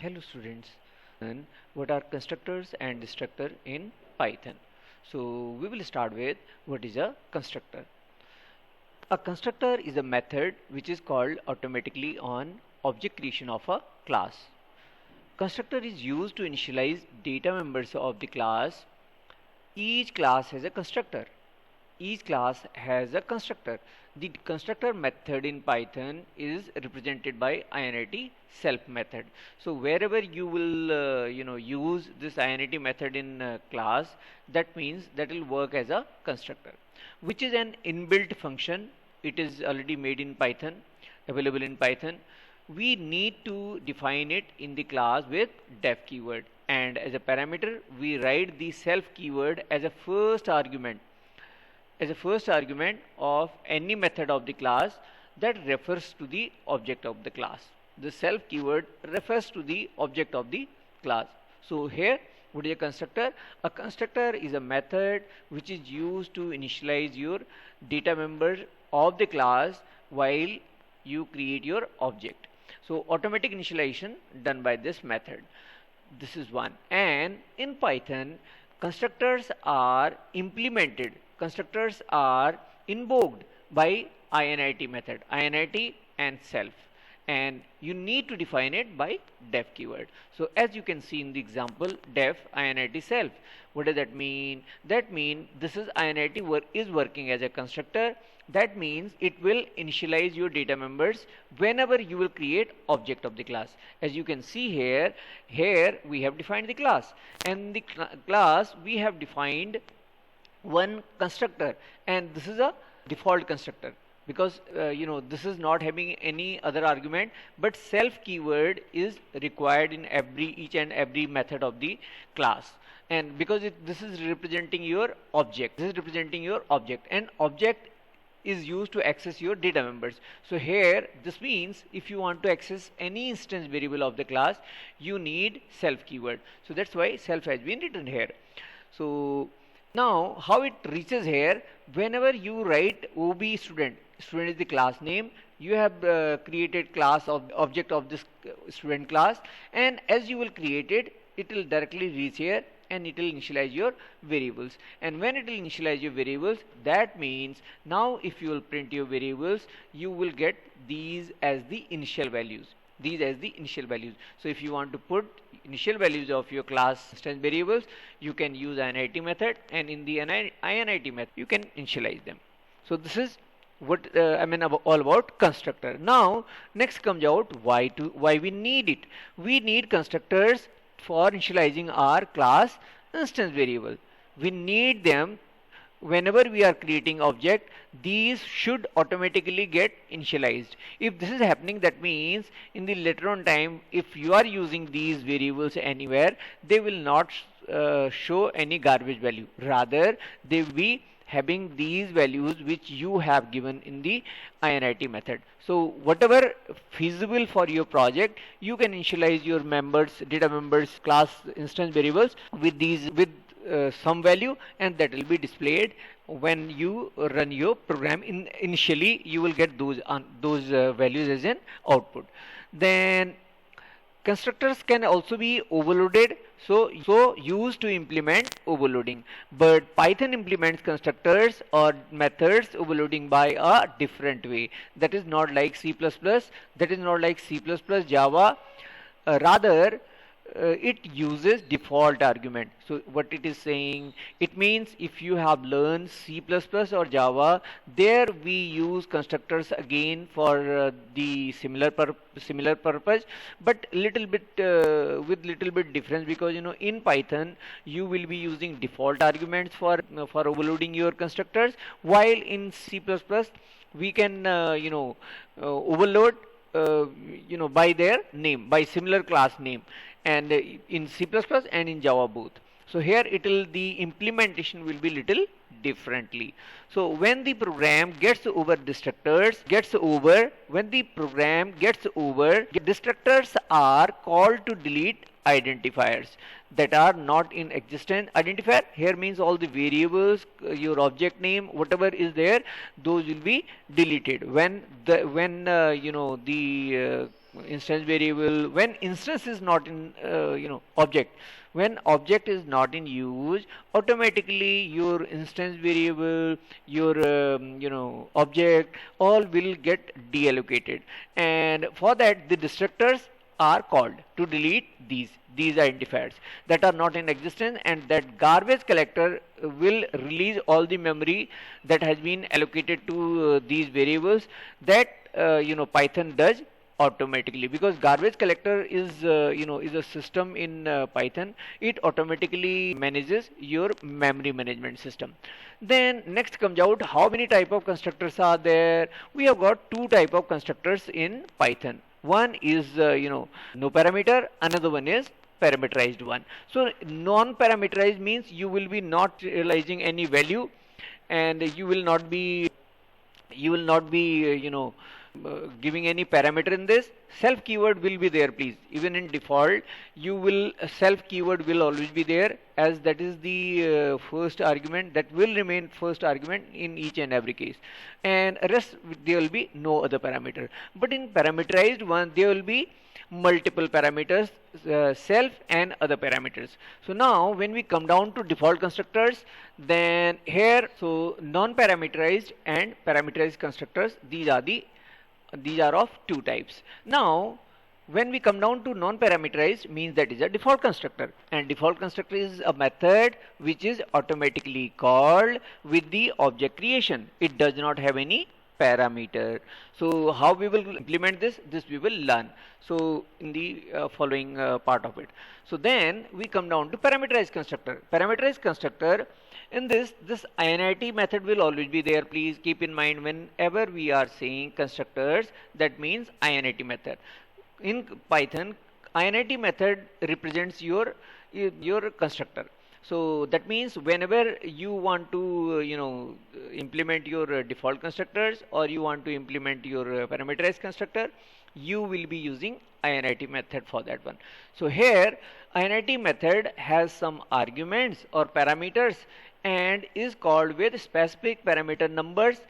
Hello students, and what are constructors and destructor in Python? So we will start with what is a constructor. A constructor is a method which is called automatically on object creation of a class. Constructor is used to initialize data members of the class. Each class has a constructor. Each class has a constructor. The constructor method in Python is represented by init self method. So wherever you will use this init method in class, that means that will work as a constructor, which is an inbuilt function. It is already made in Python, available in Python. We need to define it in the class with def keyword, and as a parameter we write the self keyword as a first argument of any method of the class that refers to the object of the class. The self keyword refers to the object of the class. So here, what is a constructor? A constructor is a method which is used to initialize your data member of the class while you create your object. So automatic initialization done by this method. This is one. And in Python, constructors are implemented. Constructors are invoked by init method, init and self, and you need to define it by def keyword. So as you can see in the example, def init self. What does that mean? That means this is init is working as a constructor. That means it will initialize your data members whenever you will create object of the class. As you can see here we have defined the class, and the class we have defined one constructor, and this is a default constructor because this is not having any other argument, but self keyword is required in each and every method of the class. And because this is representing your object, and object is used to access your data members. So here this means if you want to access any instance variable of the class, you need self keyword. So that's why self has been written here. So now how it reaches here, whenever you write ob student is the class name, you have created class of object of this student class, and as you will create it, it will directly reach here and it will initialize your variables. And when it will initialize your variables, that means now if you will print your variables, you will get these as the initial values. So if you want to put initial values of your class instance variables, you can use init method, and in the init method you can initialize them. So this is what all about constructor. Now next comes out why we need it. We need constructors for initializing our class instance variable. We need them whenever we are creating object. These should automatically get initialized. If this is happening, that means in the later on time, if you are using these variables anywhere, they will not show any garbage value. Rather, they will be having these values which you have given in the init method. So whatever feasible for your project, you can initialize your data members class instance variables with some value, and that will be displayed when you run your program. Initially you will get those values as an output. Then constructors can also be overloaded, so used to implement overloading, but Python implements constructors or methods overloading by a different way. That is not like C++, Java. Rather it uses default argument. So what it is saying, it means if you have learned C++ or Java, there we use constructors again for the similar purpose, but little bit with little bit difference, because in Python you will be using default arguments for overloading your constructors, while in C++ we can overload by their name, by similar class name, and in C++ and in Java both. So here the implementation will be little differently. So when the program gets over destructors, destructors are called to delete identifiers that are not in existence. Identifier here means all the variables, your object name, whatever is there, those will be deleted when the instance variable. When instance is not in object, when object is not in use, automatically your instance variable, your object, all will get deallocated, and for that the destructors are called to delete these identifiers that are not in existence, and that garbage collector will release all the memory that has been allocated to these variables that Python does automatically, because garbage collector is is a system in Python. It automatically manages your memory management system. Then next comes out, how many type of constructors are there? We have got two type of constructors in Python. One is no parameter, another one is parameterized one. So non-parameterized means you will be not realizing any value, and you will not be giving any parameter in this. Self keyword will be there, please. Even in default, you will self keyword will always be there, as that is the first argument, that will remain first argument in each and every case, and rest there will be no other parameter. But in parameterized one, there will be multiple parameters, self and other parameters. So now when we come down to default constructors, then here, so non-parameterized and parameterized constructors, these are of two types. Now when we come down to non-parameterized, means that is a default constructor, and default constructor is a method which is automatically called with the object creation. It does not have any parameter. So how we will implement this we will learn so in the following part of it. So then we come down to parameterized constructor. Parameterized constructor, in this init method will always be there. Please keep in mind, whenever we are saying constructors, that means init method. In Python, init method represents your constructor. So that means whenever you want to implement your default constructors, or you want to implement your parameterized constructor, you will be using init method for that one. So here init method has some arguments or parameters, and is called with specific parameter numbers.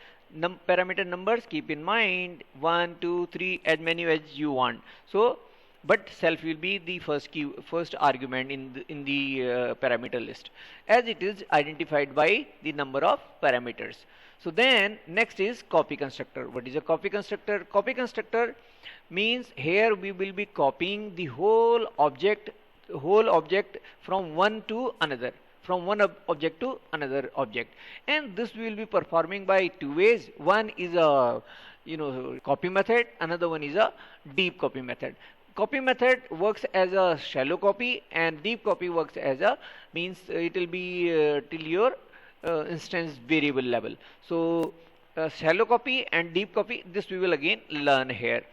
Parameter numbers, keep in mind, 1, 2, 3, as many as you want. So but self will be the first argument in the parameter list, as it is identified by the number of parameters. So then next is copy constructor. What is a copy constructor? Copy constructor means here we will be copying the whole object from one to another, from one object to another object, and this we will be performing by two ways. One is a copy method, another one is a deep copy method. Copy method works as a shallow copy, and deep copy works as a means it will be till your instance variable level. So shallow copy and deep copy, this we will again learn here.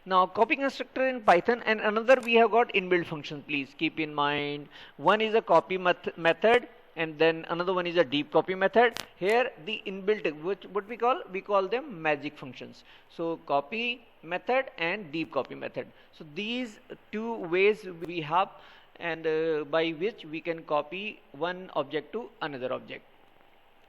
Now copy constructor in Python, and another we have got inbuilt functions. Please keep in mind, one is a copy method, and then another one is a deep copy method. Here the inbuilt, what we call them magic functions. So copy method and deep copy method. So these two ways we have, and by which we can copy one object to another object.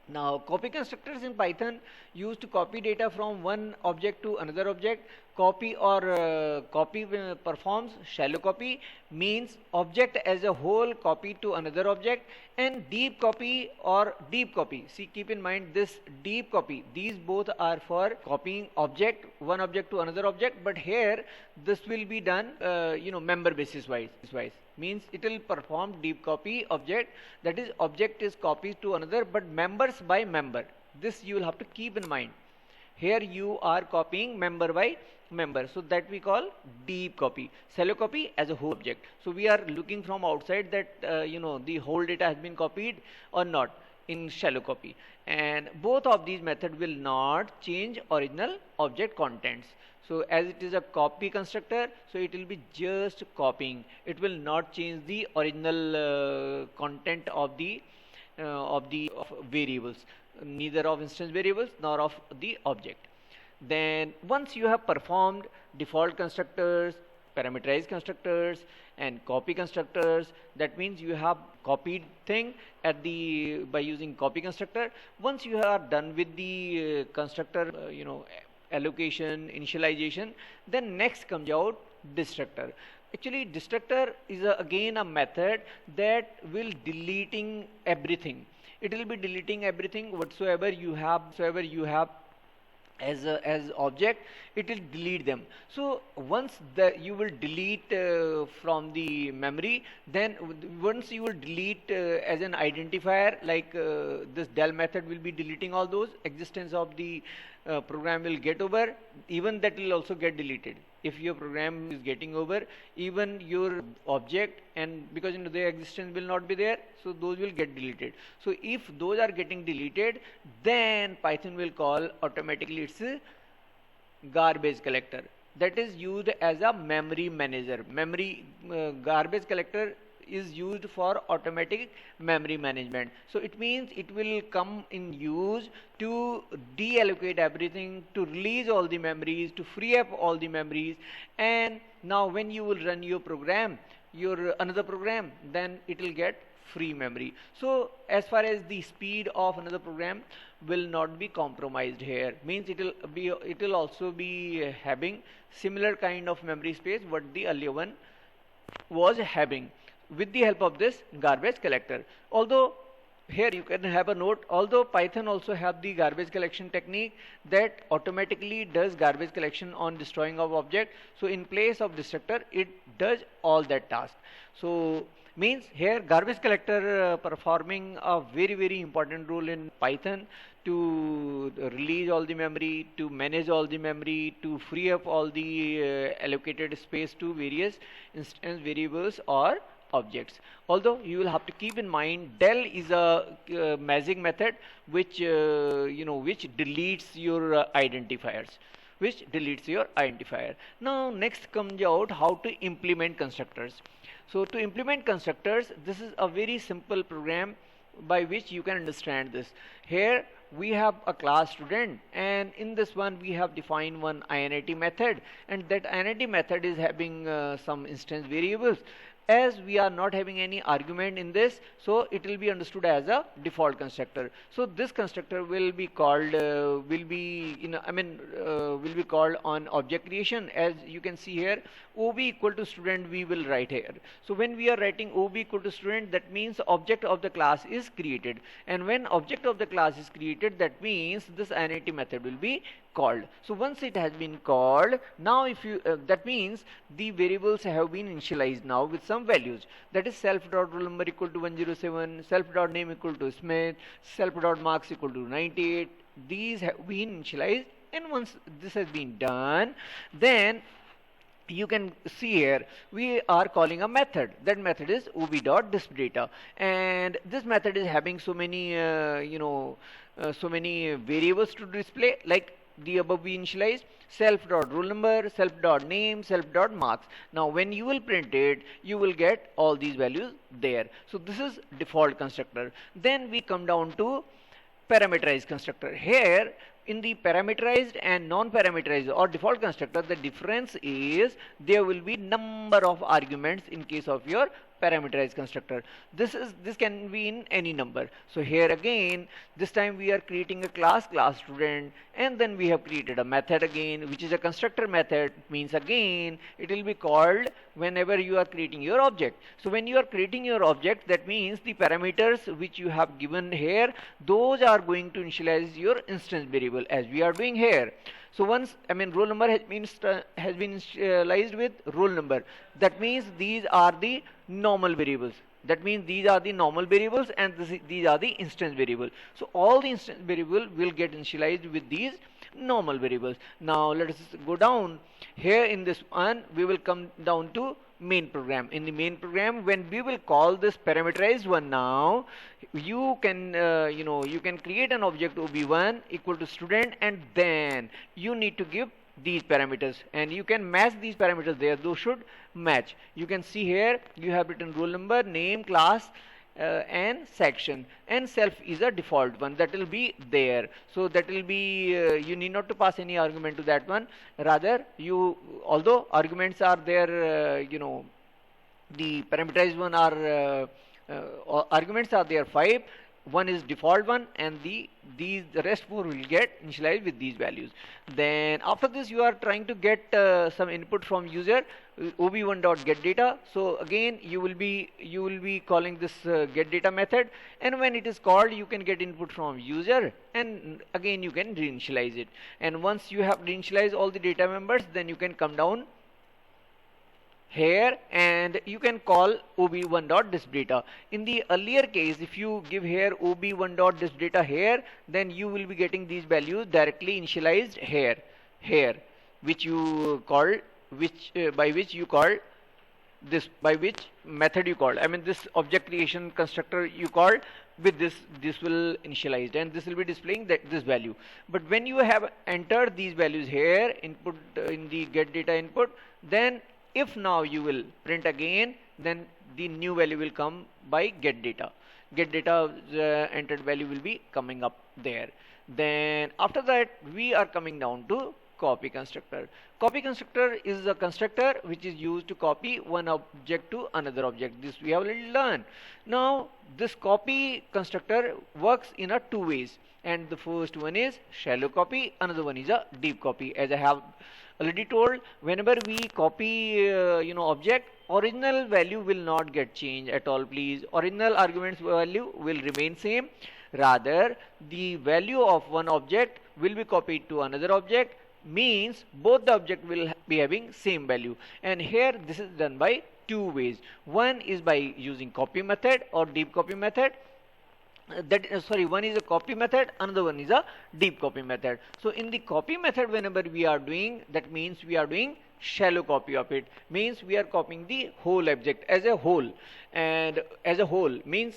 Now copy constructors in Python used to copy data from one object to another object. Copy or copy performs shallow copy, means object as a whole copy to another object, and deep copy or deep copy. See, keep in mind this deep copy, these both are for copying one object to another object, but here this will be done member basis wise. Means it will perform deep copy object, that is object is copied to another, but members by member. This you will have to keep in mind. Here you are copying member by member, so that we call deep copy. Shallow copy as a whole object. So we are looking from outside that the whole data has been copied or not in shallow copy, and both of these methods will not change original object contents. So as it is a copy constructor, so it will be just copying. It will not change the original content of the variables, neither of instance variables nor of the object. Then once you have performed default constructors, parameterized constructors, and copy constructors, that means you have copied thing by using copy constructor. Once you are done with the constructor allocation, initialization, then next comes out destructor. Actually, destructor is again a method that will deleting everything. It will be deleting everything whatsoever you have as object. It will delete them. So once you will delete from the memory, then once you will delete as an identifier, like this del method will be deleting all those, existence of the program will get over, even that will also get deleted. If your program is getting over, even your object, and because their existence will not be there, so those will get deleted. So if those are getting deleted, then Python will call automatically its garbage collector, that is used as a memory manager. Garbage collector is used for automatic memory management. So it means it will come in use to deallocate everything, to release all the memories, to free up all the memories. And now when you will run your program, another program, then it will get free memory. So as far as the speed of another program will not be compromised here, means it will also be having similar kind of memory space what the earlier one was having, with the help of this garbage collector. Although here you can have a note, although Python also have the garbage collection technique that automatically does garbage collection on destroying of object. So in place of destructor, it does all that task. So means here garbage collector performing a very important role in Python to release all the memory, to manage all the memory, to free up all the allocated space to various instance variables or objects. Although you will have to keep in mind, del is a magic method which which deletes your identifiers, Now next comes out how to implement constructors. So to implement constructors, this is a very simple program by which you can understand this. Here we have a class student, and in this one we have defined one init method, and that init method is having some instance variables. As we are not having any argument in this, so it will be understood as a default constructor. So this constructor will be called will be called on object creation. As you can see here, ob equal to student we will write here. So when we are writing ob equal to student, that means object of the class is created, and when object of the class is created, that means this init method will be called. So once it has been called, now if you that means the variables have been initialized now with some values, that is self.roll number equal to 107, self.name equal to Smith, self.marks equal to 98. These have been initialized, and once this has been done, then you can see here we are calling a method. That method is ob.dispdata, and this method is having so many so many variables to display, like the above we initialized self.roll number, self.name, self.marks. Now when you will print it, you will get all these values there. So this is default constructor. Then we come down to parameterized constructor. Here in the parameterized and non-parameterized or default constructor, the difference is there will be number of arguments in case of your parameterized constructor. This can be in any number. So here again, this time we are creating a class student, and then we have created a method again, which is a constructor method. Means again it will be called whenever you are creating your object. So when you are creating your object, that means the parameters which you have given here, those are going to initialize your instance variable, as we are doing here. So once roll number has been initialized with roll number, that means these are the normal variables. And these are the instance variables. So all the instance variable will get initialized with these normal variables. Now let us go down here. In this one, we will come down to main program. In the main program, when we will call this parameterized one, now you can you can create an object ob1 equal to student, and then you need to give these parameters, and you can match these parameters there. Those should match. You can see here you have written roll number, name, class, and section, and self is a default one that will be there. So that will be you need not to pass any argument to that one. Rather, although arguments are there, the parameterized one are arguments are there 5. one is default one, and the rest 4 will get initialized with these values. Then after this you are trying to get some input from user, ob1 dot get data. So again you will be calling this get data method, and when it is called you can get input from user, and again you can reinitialize it. And once you have reinitialized all the data members, then you can come down here and you can call ob1 dot dispdata. In the earlier case, if you give here ob1 dot dispdata here, then you will be getting these values directly initialized here, which you call, by which you call this, by which method you call, I mean this object creation constructor you call, with this will initialize, and this will be displaying that this value. But when you have entered these values here, input in the get data input, then if now you will print again, then the new value will come by get data. Get data entered value will be coming up there. Then after that we are coming down to copy constructor. Copy constructor is a constructor which is used to copy one object to another object. This we have already learned. Now this copy constructor works in a two ways, and the first one is shallow copy, another one is a deep copy. As I have already told, whenever we copy object, original value will not get changed at all. Please, original arguments value will remain same. Rather, the value of one object will be copied to another object, means both the object will be having same value. And here this is done by two ways. One is by using copy method or deep copy method. One is a copy method, another one is a deep copy method. So in the copy method, whenever we are doing, that means we are doing shallow copy of it, means we are copying the whole object as a whole, and as a whole means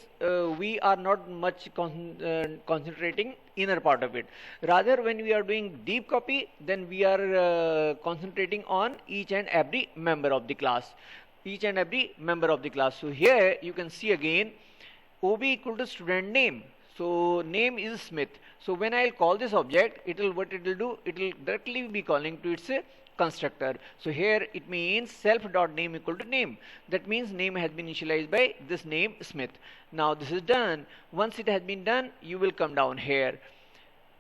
we are not much concentrating inner part of it. Rather, when we are doing deep copy, then we are concentrating on each and every member of the class, So here you can see again ob equal to student name. So name is Smith. So when I'll call this object, what it will do, it will directly be calling to its constructor. So here it means self.name equal to name. That means name has been initialized by this name Smith. Now this is done. Once it has been done, you will come down here.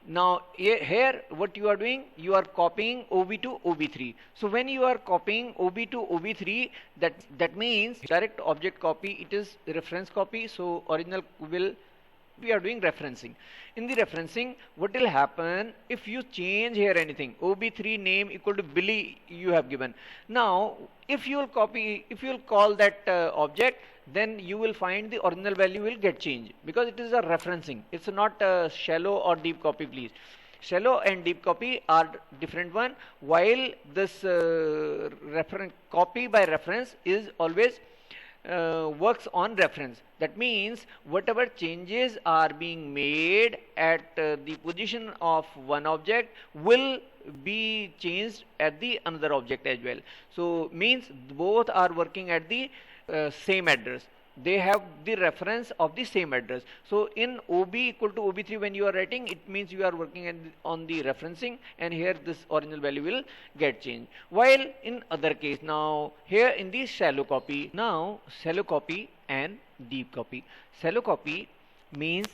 Now here what you are doing, you are copying OB to OB3. So when you are copying OB to OB3, that means direct object copy, it is reference copy. So original we are doing referencing. In the referencing, what will happen if you change here anything? OB3 name equal to Billy you have given. Now if you will call that object, then you will find the original value will get changed, because it is a referencing. It's not a shallow or deep copy, please. Shallow and deep copy are different one, while this copy by reference is always works on reference. That means whatever changes are being made at the position of one object will be changed at the another object as well. So means both are working at the same address. They have the reference of the same address. So in OB equal to OB3, when you are writing, it means you are working on the referencing, and here this original value will get changed. While in other case, now here in the shallow copy, now shallow copy and deep copy. Shallow copy means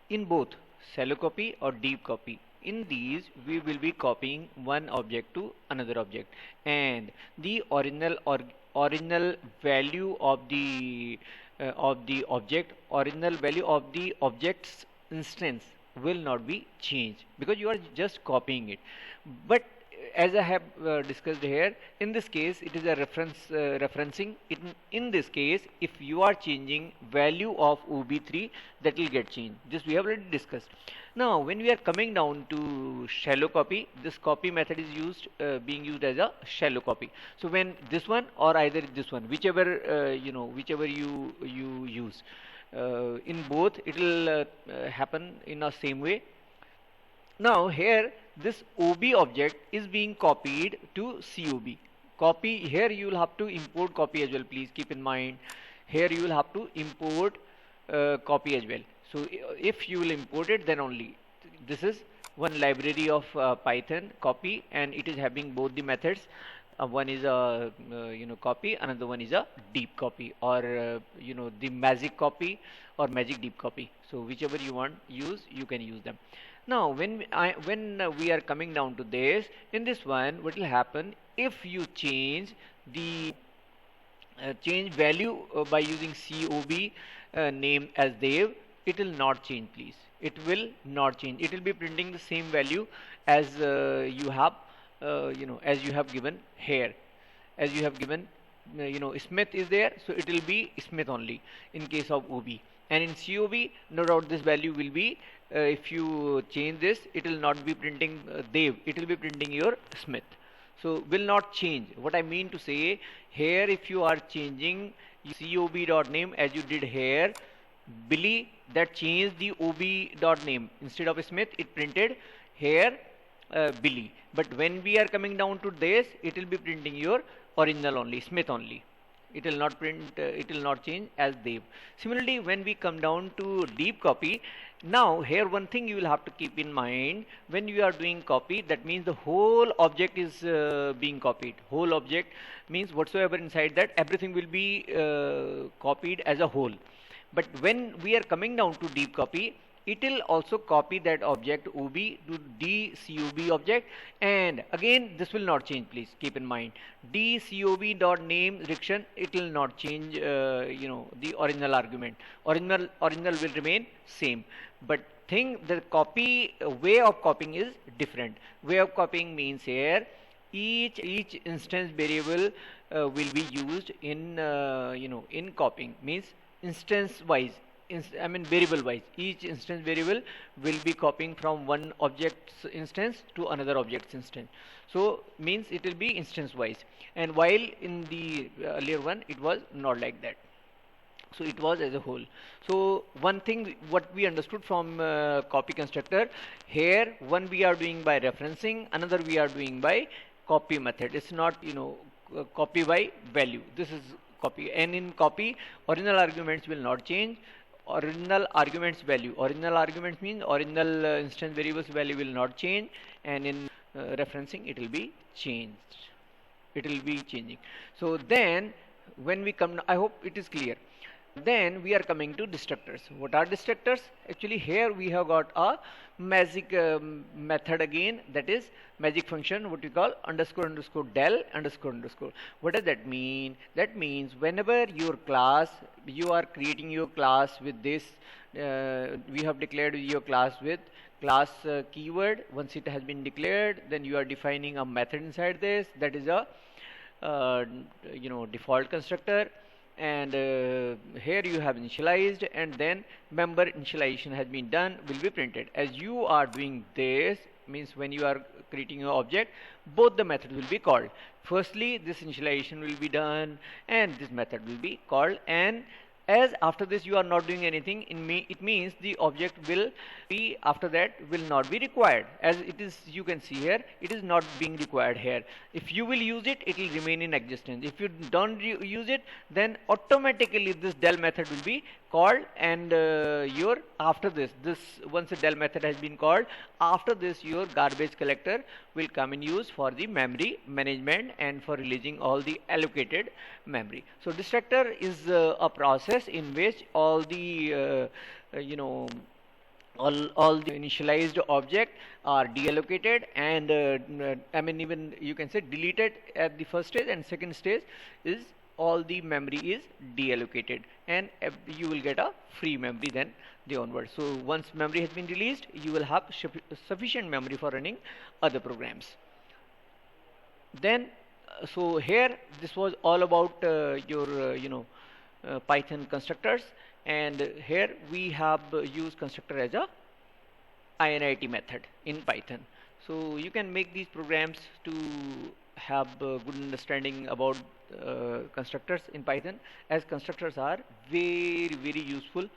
in both shallow copy or deep copy, in these we will be copying one object to another object, and the original value of the object, original value of the object's instance will not be changed, because you are just copying it. But as I have discussed here, in this case it is a referencing. In this case, if you are changing value of OB3, that will get changed. This we have already discussed. Now when we are coming down to shallow copy, this copy method is being used as a shallow copy. So when this one or either this one, whichever you use, in both it will happen in a same way. Now here this OB object is being copied to COB. Copy, here you will have to import copy as well. Please keep in mind, here you will have to import copy as well. So if you will import it, then only. This is one library of Python copy, and it is having both the methods. One is a copy, another one is a deep copy, or the magic copy or magic deep copy. So whichever you want use, you can use them. Now when we are coming down to this, in this one, what will happen if you change the change value by using cob name as Dev? It will not change, please. It will not change. It will be printing the same value as you have as you have given here. As you have given Smith is there, so it will be Smith only in case of ob. And in cob, no doubt this value will be if you change this, it will not be printing Dev, it will be printing your Smith. So will not change. What I mean to say here, if you are changing cob dot name as you did here, Billy, that changed the ob dot name. Instead of Smith, it printed here Billy. But when we are coming down to this, it will be printing your original only, Smith only. It will not print, it will not change as Dev. Similarly, when we come down to deep copy, now here one thing you will have to keep in mind when you are doing copy, that means the whole object is being copied. Whole object means whatsoever inside that, everything will be copied as a whole. But when we are coming down to deep copy, it will also copy that object ob to dcob object, and again this will not change, please keep in mind. Dcob dot name direction, it will not change the original argument. Original will remain same, but the copy way of copying is different. Way of copying means here each instance variable will be used in in copying, means instance wise, variable wise. Each instance variable will be copying from one object's instance to another object's instance. So means it will be instance wise, and while in the earlier one it was not like that. So it was as a whole. So one thing what we understood from copy constructor, here one we are doing by referencing, another we are doing by copy method. It's not copy by value. This is copy, and in copy original arguments will not change. Original arguments value, original arguments means original instance variables value will not change, and in referencing it will be changed, it will be changing. So then when we come, I hope it is clear. Then we are coming to destructors. What are destructors? Actually here we have got a magic method again, that is magic function, what we call underscore underscore del underscore underscore. What does that mean? That means whenever your class, you are creating your class with this, we have declared your class with class keyword. Once it has been declared, then you are defining a method inside this, that is a default constructor. And here you have initialized, and then member initialization has been done, will be printed. As you are doing this, means when you are creating your object, both the methods will be called. Firstly, this initialization will be done and this method will be called, and as after this you are not doing anything, it means the object will be, after that, will not be required. As it is, you can see here, it is not being required here. If you will use it, it will remain in existence. If you don't use it, then automatically this del method will be called, and your after this once the del method has been called, after this your garbage collector will come in use for the memory management and for releasing all the allocated memory. So destructor is a process in which all the all the initialized object are deallocated, and even you can say deleted at the first stage, and second stage is all the memory is deallocated, and you will get a free memory then the onward. So once memory has been released, you will have sufficient memory for running other programs. Then so here this was all about your Python constructors, and here we have used constructor as a init method in Python. So you can make these programs to have good understanding about constructors in Python, as constructors are very useful.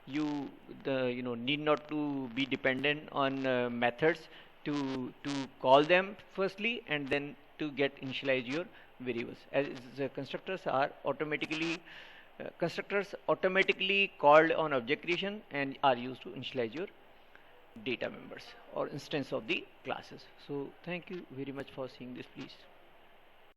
You need not to be dependent on methods to call them firstly, and then to get initialize your variables, as the constructors are automatically called on object creation and are used to initialize your data members or instance of the classes. So thank you very much for seeing this, please.